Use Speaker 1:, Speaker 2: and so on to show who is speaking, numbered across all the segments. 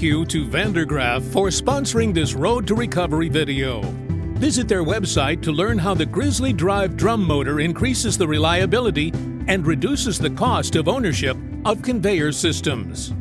Speaker 1: you to Vandergraaf for sponsoring this Road to Recovery video. Visit their website to learn how the Grizzly Drive drum motor increases the reliability and reduces the cost of ownership of conveyor systems.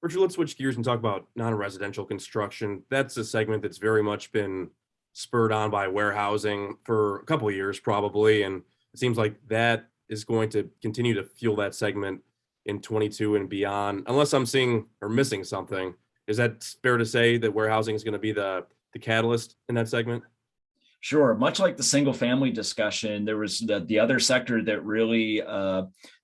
Speaker 2: Richard, let's switch gears and talk about non-residential construction. That's a segment that's very much been spurred on by warehousing for a couple of years probably, and it seems like that is going to continue to fuel that segment in 22 and beyond, unless I'm seeing or missing something. Is that fair to say that warehousing is going to be the catalyst in that segment?
Speaker 3: Sure. Much like the single family discussion, there was the other sector that really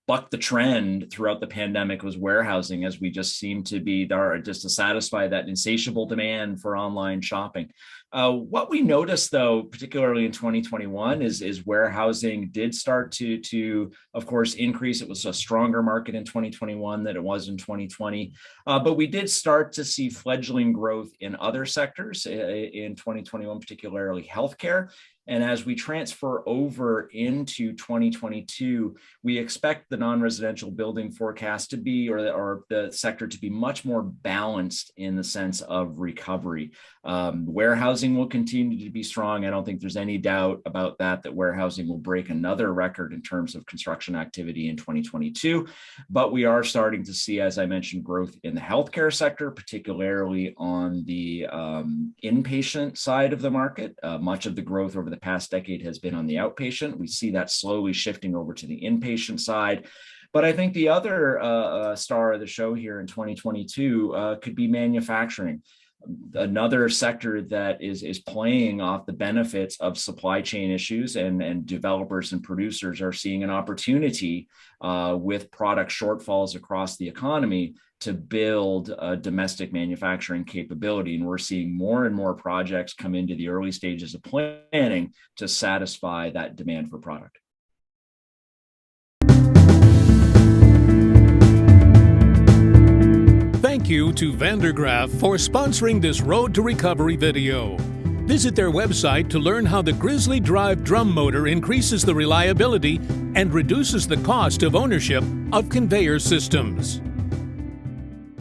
Speaker 3: bucked the trend throughout the pandemic was warehousing, as we just seem to be there just to satisfy that insatiable demand for online shopping. What we noticed, though, particularly in 2021, is warehousing did start to, of course, increase. It was a stronger market in 2021 than it was in 2020. But we did start to see fledgling growth in other sectors in 2021, particularly healthcare. And as we transfer over into 2022, we expect the non-residential building forecast to be, or the sector to be much more balanced in the sense of recovery. Warehousing will continue to be strong. I don't think there's any doubt about that warehousing will break another record in terms of construction activity in 2022. But we are starting to see, as I mentioned, growth in the healthcare sector, particularly on the inpatient side of the market. Much of the growth over the past decade has been on the outpatient. We see that slowly shifting over to the inpatient side. But I think the other star of the show here in 2022 could be manufacturing. Another sector that is playing off the benefits of supply chain issues, and developers and producers are seeing an opportunity with product shortfalls across the economy to build a domestic manufacturing capability. And we're seeing more and more projects come into the early stages of planning to satisfy that demand for product.
Speaker 1: Thank you to Vandergraaf for sponsoring this Road to Recovery video. Visit their website to learn how the Grizzly Drive drum motor increases the reliability and reduces the cost of ownership of conveyor systems.